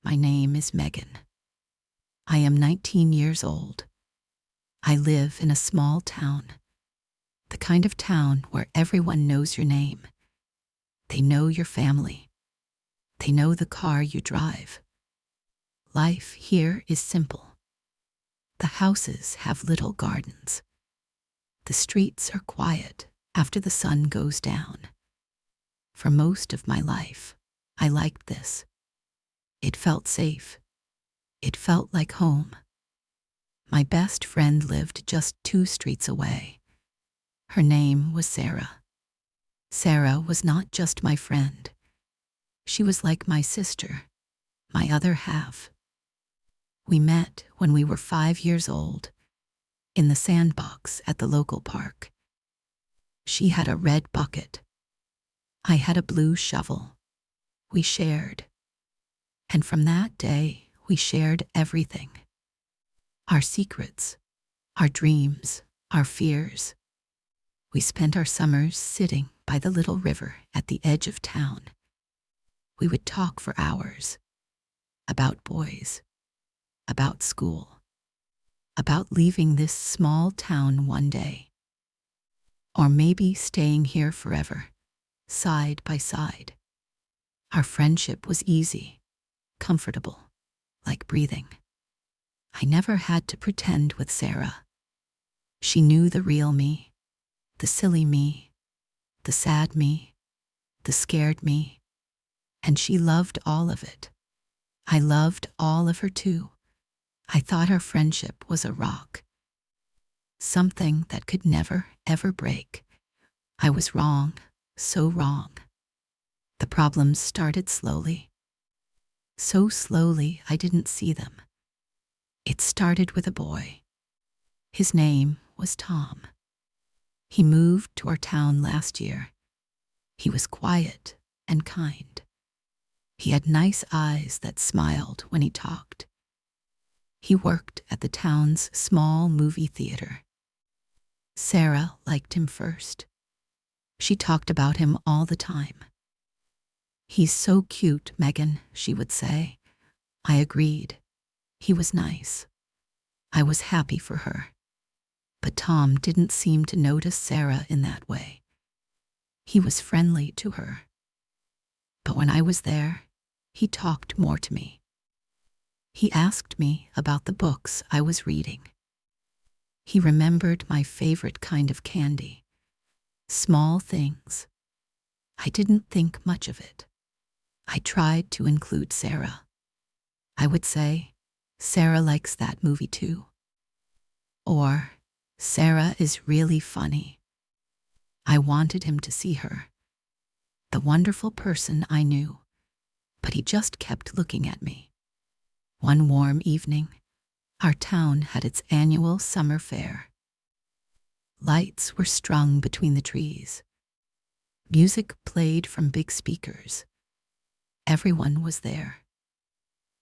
My name is Megan. I am 19 years old. I live in a small town, the kind of town where everyone knows your name. They know your family. They know the car you drive. Life here is simple. The houses have little gardens. The streets are quiet after the sun goes down. For most of my life, I liked this. It felt safe. It felt like home. My best friend lived just 2 streets away. Her name was Sarah. Sarah was not just my friend. She was like my sister, my other half. We met when we were 5 years old, in the sandbox at the local park. She had a red bucket. I had a blue shovel. We shared. And from that day, we shared everything. Our secrets, our dreams, our fears. We spent our summers sitting by the little river at the edge of town. We would talk for hours about boys, about school, about leaving this small town one day, or maybe staying here forever, side by side. Our friendship was easy, comfortable, like breathing. I never had to pretend with Sarah. She knew the real me, the silly me, the sad me, the scared me, and she loved all of it. I loved all of her too. I thought our friendship was a rock, something that could never, ever break. I was wrong, so wrong. The problems started slowly. So slowly I didn't see them. It started with a boy. His name was Tom. He moved to our town last year. He was quiet and kind. He had nice eyes that smiled when he talked. He worked at the town's small movie theater. Sarah liked him first. She talked about him all the time. "He's so cute, Megan," she would say. I agreed. He was nice. I was happy for her. But Tom didn't seem to notice Sarah in that way. He was friendly to her. But when I was there, he talked more to me. He asked me about the books I was reading. He remembered my favorite kind of candy. Small things. I didn't think much of it. I tried to include Sarah. I would say, "Sarah likes that movie too." Or, "Sarah is really funny." I wanted him to see her, the wonderful person I knew, but he just kept looking at me. One warm evening, our town had its annual summer fair. Lights were strung between the trees. Music played from big speakers. Everyone was there.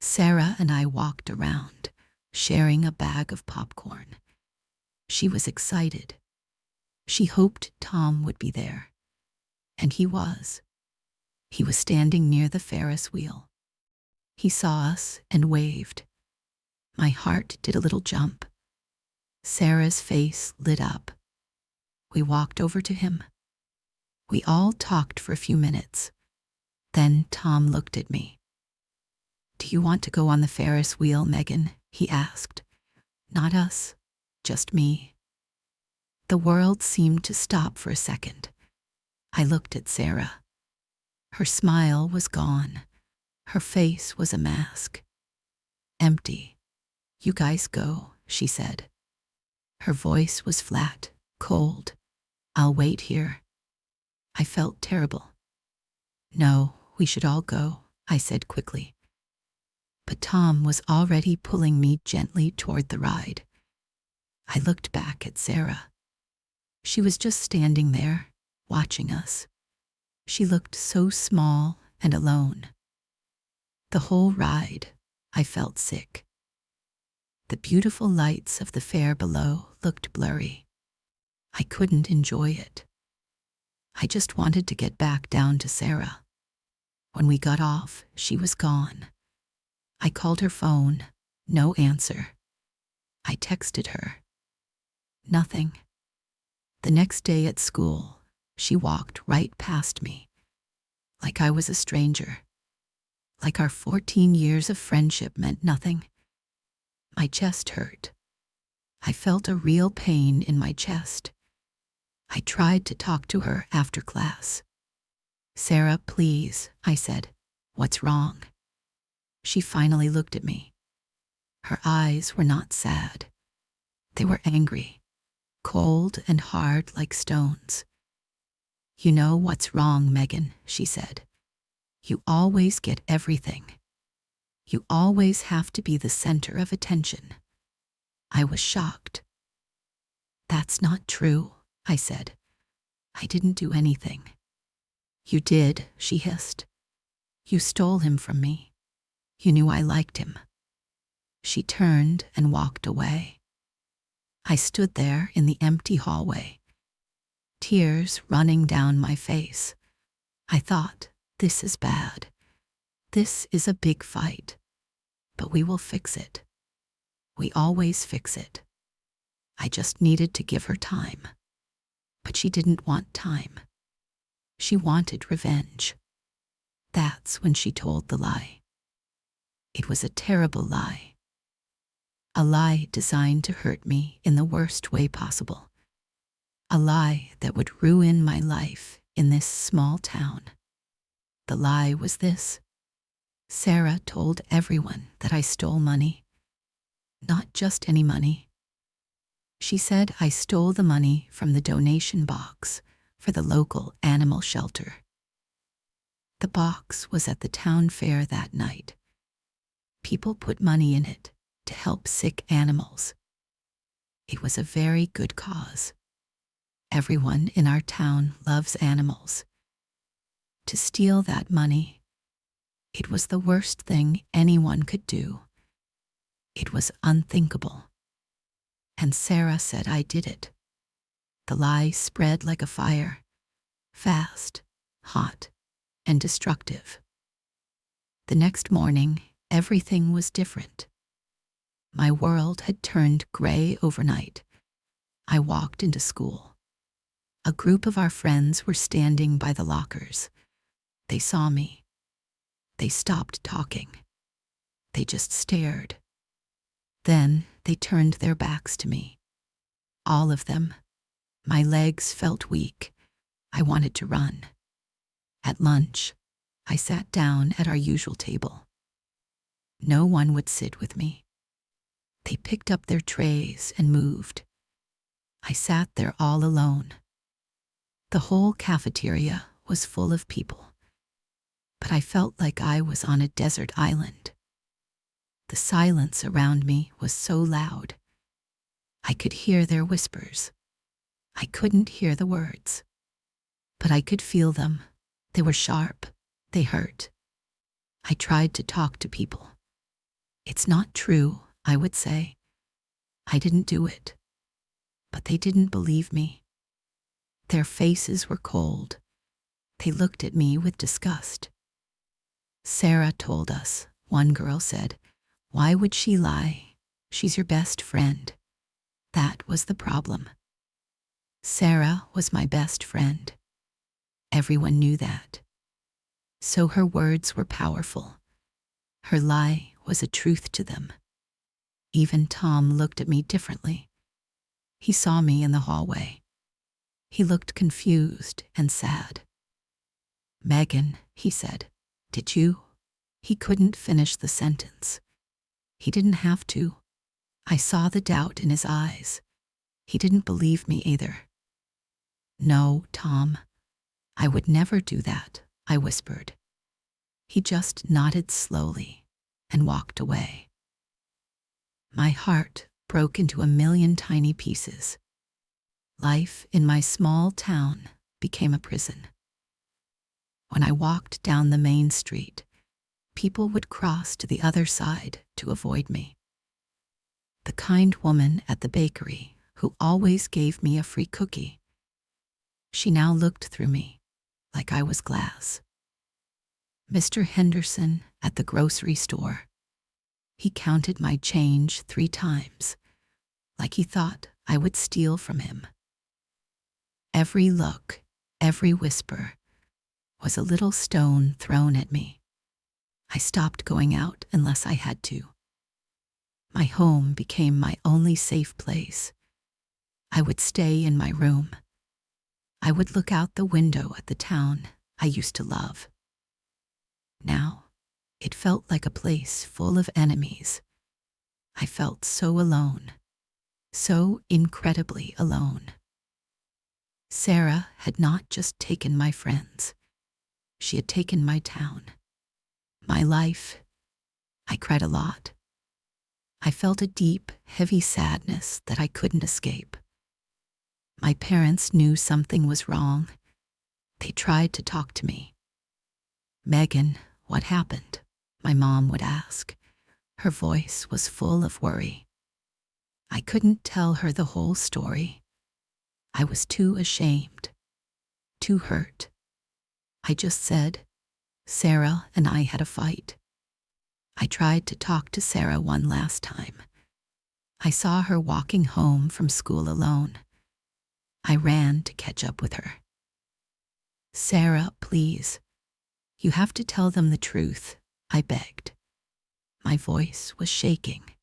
Sarah and I walked around, sharing a bag of popcorn. She was excited. She hoped Tom would be there. And he was. He was standing near the Ferris wheel. He saw us and waved. My heart did a little jump. Sarah's face lit up. We walked over to him. We all talked for a few minutes. Then Tom looked at me. "Do you want to go on the Ferris wheel, Megan?" he asked. "Not us, just me." The world seemed to stop for a second. I looked at Sarah. Her smile was gone. Her face was a mask. Empty. "You guys go," she said. Her voice was flat, cold. "I'll wait here." I felt terrible. "No, we should all go," I said quickly. But Tom was already pulling me gently toward the ride. I looked back at Sarah. She was just standing there, watching us. She looked so small and alone. The whole ride, I felt sick. The beautiful lights of the fair below looked blurry. I couldn't enjoy it. I just wanted to get back down to Sarah. When we got off, she was gone. I called her phone, no answer. I texted her, nothing. The next day at school, she walked right past me, like I was a stranger, like our 14 years of friendship meant nothing. My chest hurt. I felt a real pain in my chest. I tried to talk to her after class. "Sarah, please," I said. "What's wrong?" She finally looked at me. Her eyes were not sad. They were angry, cold and hard like stones. "You know what's wrong, Megan," she said. "You always get everything. You always have to be the center of attention." I was shocked. "That's not true," I said. "I didn't do anything." "You did," she hissed. "You stole him from me. You knew I liked him." She turned and walked away. I stood there in the empty hallway, tears running down my face. I thought, this is bad. This is a big fight. But we will fix it. We always fix it. I just needed to give her time. But she didn't want time. She wanted revenge. That's when she told the lie. It was a terrible lie. A lie designed to hurt me in the worst way possible. A lie that would ruin my life in this small town. The lie was this: Sarah told everyone that I stole money. Not just any money. She said I stole the money from the donation box for the local animal shelter. The box was at the town fair that night. People put money in it to help sick animals. It was a very good cause. Everyone in our town loves animals. To steal that money, it was the worst thing anyone could do. It was unthinkable. And Sarah said I did it. The lie spread like a fire, fast, hot, and destructive. The next morning, everything was different. My world had turned gray overnight. I walked into school. A group of our friends were standing by the lockers. They saw me. They stopped talking. They just stared. Then they turned their backs to me. All of them. My legs felt weak. I wanted to run. At lunch, I sat down at our usual table. No one would sit with me. They picked up their trays and moved. I sat there all alone. The whole cafeteria was full of people, but I felt like I was on a desert island. The silence around me was so loud. I could hear their whispers. I couldn't hear the words, but I could feel them. They were sharp. They hurt. I tried to talk to people. "It's not true," I would say. "I didn't do it." But they didn't believe me. Their faces were cold. They looked at me with disgust. "Sarah told us," one girl said. "Why would she lie? She's your best friend." That was the problem. Sarah was my best friend. Everyone knew that. So her words were powerful. Her lie was a truth to them. Even Tom looked at me differently. He saw me in the hallway. He looked confused and sad. "Megan," he said, "did you?" He couldn't finish the sentence. He didn't have to. I saw the doubt in his eyes. He didn't believe me either. "No, Tom, I would never do that," I whispered. He just nodded slowly and walked away. My heart broke into a million tiny pieces. Life in my small town became a prison. When I walked down the main street, people would cross to the other side to avoid me. The kind woman at the bakery who always gave me a free cookie, she now looked through me like I was glass. Mr. Henderson at the grocery store, He counted my change 3 times, like he thought I would steal from him. Every look, every whisper, was a little stone thrown at me. I stopped going out unless I had to. My home became my only safe place. I would stay in my room. I would look out the window at the town I used to love. Now, it felt like a place full of enemies. I felt so alone, so incredibly alone. Sarah had not just taken my friends. She had taken my town, my life. I cried a lot. I felt a deep, heavy sadness that I couldn't escape. My parents knew something was wrong. They tried to talk to me. "Megan, what happened?" my mom would ask. Her voice was full of worry. I couldn't tell her the whole story. I was too ashamed, too hurt. I just said, "Sarah and I had a fight." I tried to talk to Sarah one last time. I saw her walking home from school alone. I ran to catch up with her. "Sarah, please. You have to tell them the truth," I begged. My voice was shaking.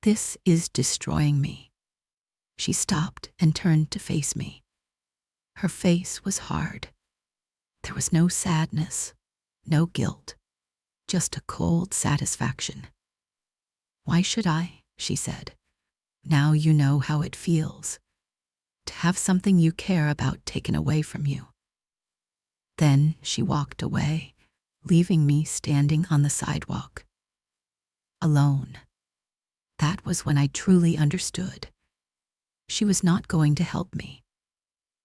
"This is destroying me." She stopped and turned to face me. Her face was hard. There was no sadness, no guilt, just a cold satisfaction. "Why should I?" she said. "Now you know how it feels, to have something you care about taken away from you." Then she walked away, leaving me standing on the sidewalk, alone. That was when I truly understood. She was not going to help me.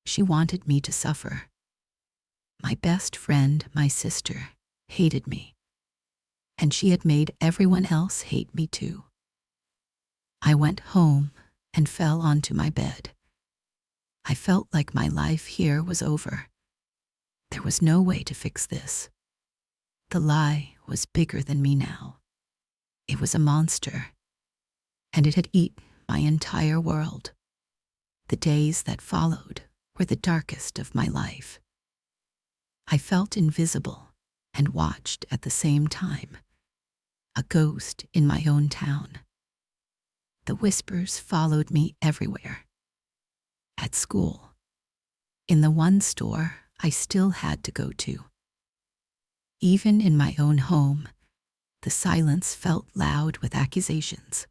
She wanted me to suffer. My best friend, my sister, hated me, and she had made everyone else hate me too. I went home and fell onto my bed. I felt like my life here was over. There was no way to fix this. The lie was bigger than me now. It was a monster, and it had eaten my entire world. The days that followed were the darkest of my life. I felt invisible and watched at the same time, a ghost in my own town. The whispers followed me everywhere. At school, in the one store I still had to go to. Even in my own home, the silence felt loud with accusations.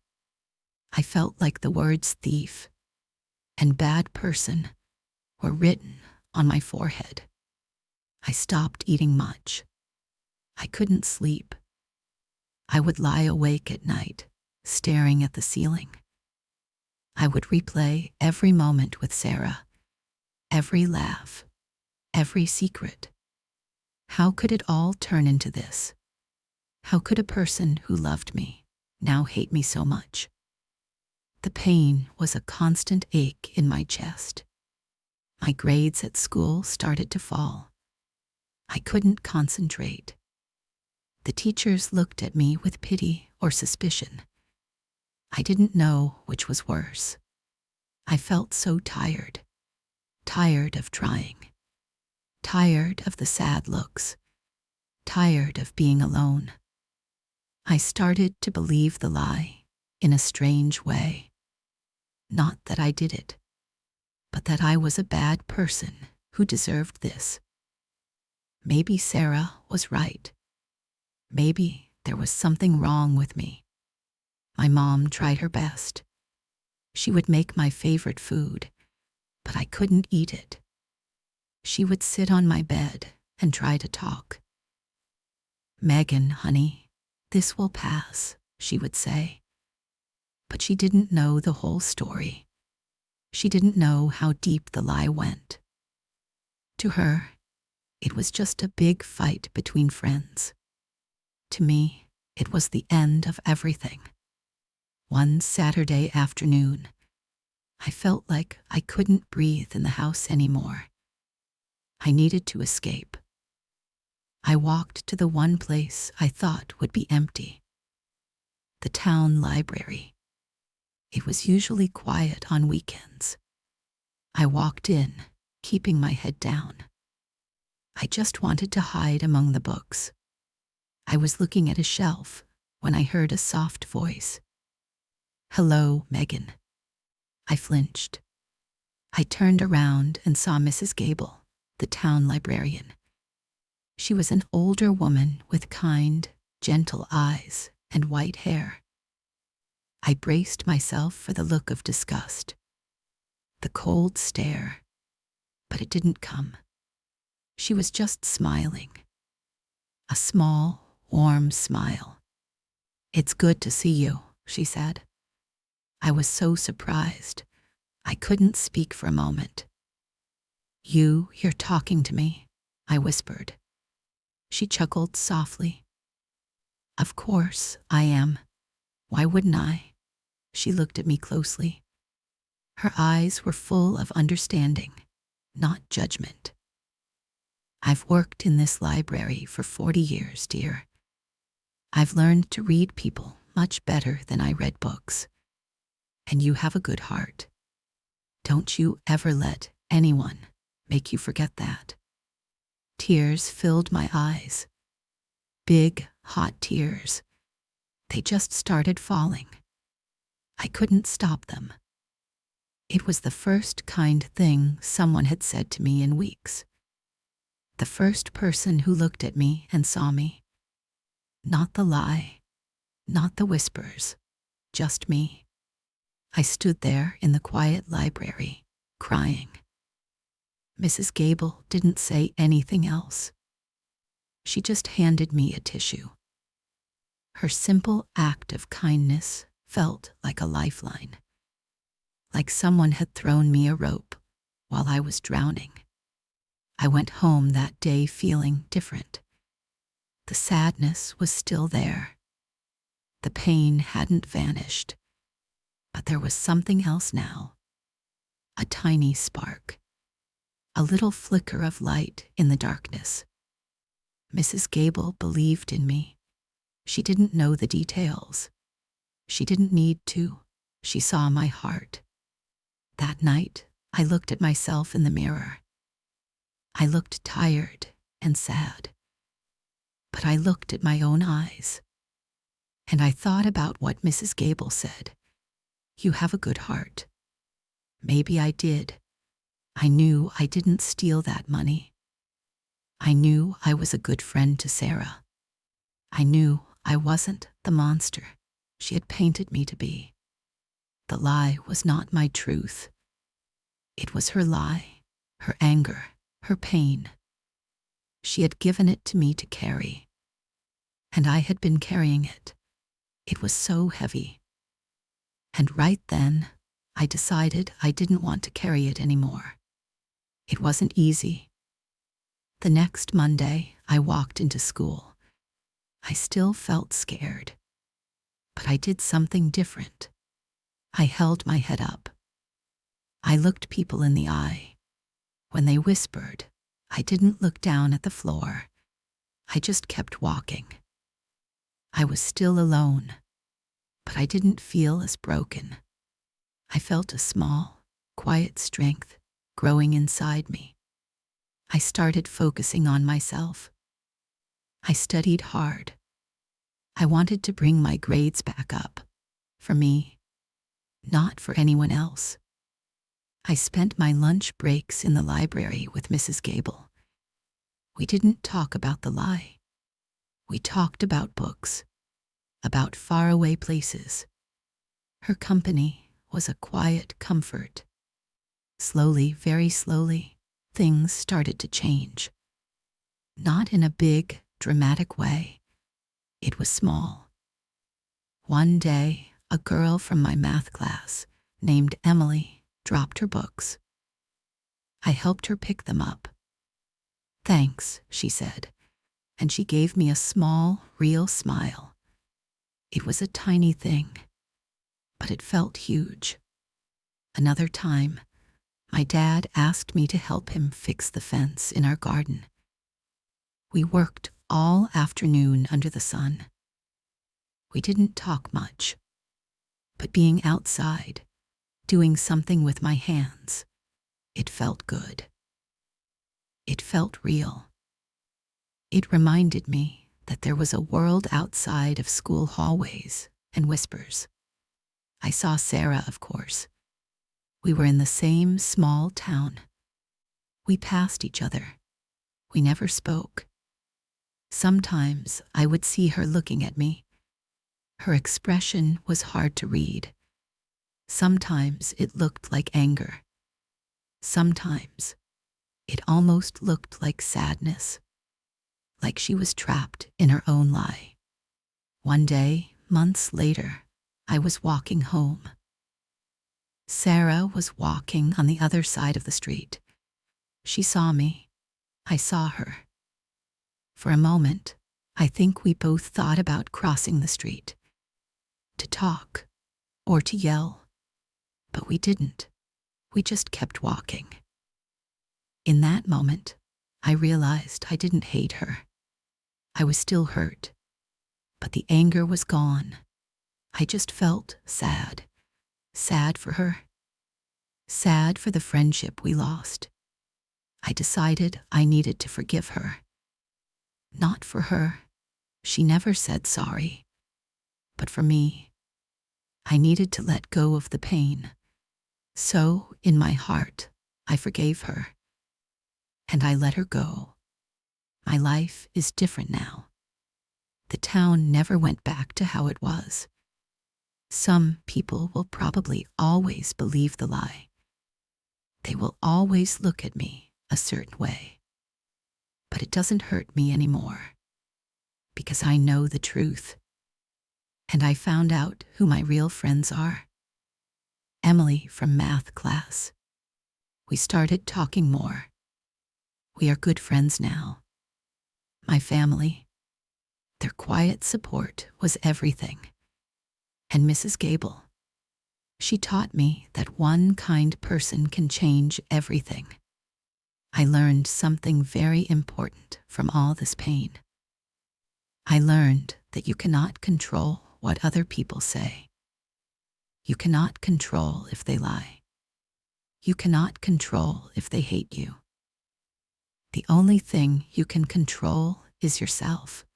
I felt like the words thief and bad person were written on my forehead. I stopped eating much. I couldn't sleep. I would lie awake at night, staring at the ceiling. I would replay every moment with Sarah, every laugh, every secret. How could it all turn into this? How could a person who loved me now hate me so much? The pain was a constant ache in my chest. My grades at school started to fall. I couldn't concentrate. The teachers looked at me with pity or suspicion. I didn't know which was worse. I felt so tired, tired of trying, tired of the sad looks, tired of being alone. I started to believe the lie in a strange way. Not that I did it, but that I was a bad person who deserved this. Maybe Sarah was right. Maybe there was something wrong with me. My mom tried her best. She would make my favorite food, but I couldn't eat it. She would sit on my bed and try to talk. "Megan, honey, this will pass," she would say. But she didn't know the whole story. She didn't know how deep the lie went. To her, it was just a big fight between friends. To me, it was the end of everything. One Saturday afternoon, I felt like I couldn't breathe in the house anymore. I needed to escape. I walked to the one place I thought would be empty. the town library. It was usually quiet on weekends. I walked in, keeping my head down. I just wanted to hide among the books. I was looking at a shelf when I heard a soft voice. "Hello, Megan." I flinched. I turned around and saw Mrs. Gable, the town librarian. She was an older woman with kind, gentle eyes and white hair. I braced myself for the look of disgust, the cold stare, but it didn't come. She was just smiling. A small, warm smile. "It's good to see you," she said. I was so surprised, I couldn't speak for a moment. You're talking to me," I whispered. She chuckled softly. "Of course I am. Why wouldn't I?" She looked at me closely. Her eyes were full of understanding, not judgment. "I've worked in this library for 40 years, dear. I've learned to read people much better than I read books. And you have a good heart. Don't you ever let anyone make you forget that." Tears filled my eyes. Big, hot tears. They just started falling. I couldn't stop them. It was the first kind thing someone had said to me in weeks. The first person who looked at me and saw me. Not the lie, not the whispers, just me. I stood there in the quiet library, crying. Mrs. Gable didn't say anything else. She just handed me a tissue. Her simple act of kindness felt like a lifeline, like someone had thrown me a rope while I was drowning. I went home that day feeling different. The sadness was still there. The pain hadn't vanished, but there was something else now. A tiny spark. A little flicker of light in the darkness. Mrs. Gable believed in me. She didn't know the details. She didn't need to. She saw my heart. That night, I looked at myself in the mirror. I looked tired and sad. But I looked at my own eyes. And I thought about what Mrs. Gable said. "You have a good heart." Maybe I did. I knew I didn't steal that money. I knew I was a good friend to Sarah. I knew I wasn't the monster she had painted me to be. The lie was not my truth. It was her lie, her anger, her pain. She had given it to me to carry. And I had been carrying it. It was so heavy. And right then, I decided I didn't want to carry it anymore. It wasn't easy. The next Monday, I walked into school. I still felt scared. But I did something different. I held my head up. I looked people in the eye. When they whispered, I didn't look down at the floor. I just kept walking. I was still alone, but I didn't feel as broken. I felt a small, quiet strength growing inside me. I started focusing on myself. I studied hard. I wanted to bring my grades back up. For me, not for anyone else. I spent my lunch breaks in the library with Mrs. Gable. We didn't talk about the lie. We talked about books, about faraway places. Her company was a quiet comfort. Slowly, very slowly, things started to change. Not in a big, dramatic way. It was small. One day, a girl from my math class, named Emily, dropped her books. I helped her pick them up. "Thanks," she said, and she gave me a small, real smile. It was a tiny thing, but it felt huge. Another time, my dad asked me to help him fix the fence in our garden. We worked all afternoon under the sun. We didn't talk much, but being outside, doing something with my hands, it felt good. It felt real. It reminded me that there was a world outside of school hallways and whispers. I saw Sarah, of course. We were in the same small town. We passed each other. We never spoke. Sometimes I would see her looking at me. Her expression was hard to read. Sometimes it looked like anger. Sometimes it almost looked like sadness, like she was trapped in her own lie. One day, months later, I was walking home. Sarah was walking on the other side of the street. She saw me. I saw her. For a moment, I think we both thought about crossing the street, to talk or to yell, but we didn't. We just kept walking. In that moment, I realized I didn't hate her. I was still hurt, but the anger was gone. I just felt sad. Sad for her. Sad for the friendship we lost. I decided I needed to forgive her. Not for her. She never said sorry. But for me, I needed to let go of the pain. So, in my heart, I forgave her. And I let her go. My life is different now. The town never went back to how it was. Some people will probably always believe the lie. They will always look at me a certain way. But it doesn't hurt me anymore, because I know the truth. And I found out who my real friends are. Emily from math class. We started talking more. We are good friends now. My family, their quiet support was everything. And Mrs. Gable, she taught me that one kind person can change everything. I learned something very important from all this pain. I learned that you cannot control what other people say. You cannot control if they lie. You cannot control if they hate you. The only thing you can control is yourself.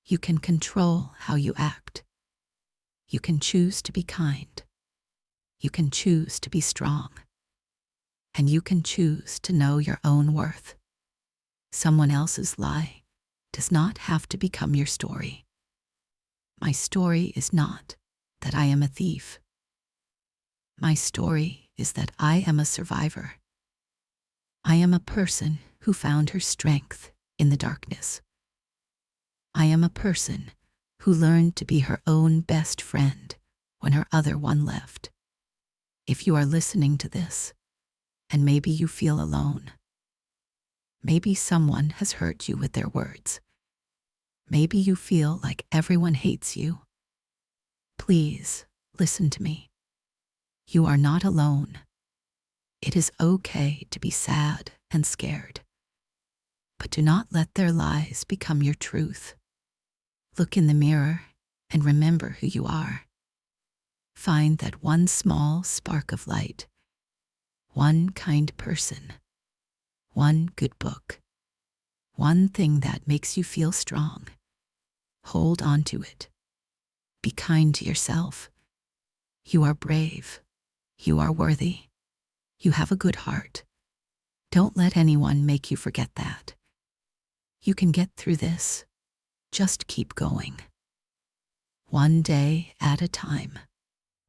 You can control how you act. You can choose to be kind. You can choose to be strong. And you can choose to know your own worth. Someone else's lie does not have to become your story. My story is not that I am a thief. My story is that I am a survivor. I am a person who found her strength in the darkness. I am a person who learned to be her own best friend when her other one left. If you are listening to this, and maybe you feel alone, maybe someone has hurt you with their words, maybe you feel like everyone hates you, please listen to me. You are not alone. It is okay to be sad and scared, but do not let their lies become your truth. Look in the mirror and remember who you are. Find that one small spark of light, one kind person, one good book, one thing that makes you feel strong. Hold on to it. Be kind to yourself. You are brave. You are worthy. You have a good heart. Don't let anyone make you forget that. You can get through this. Just keep going. One day at a time.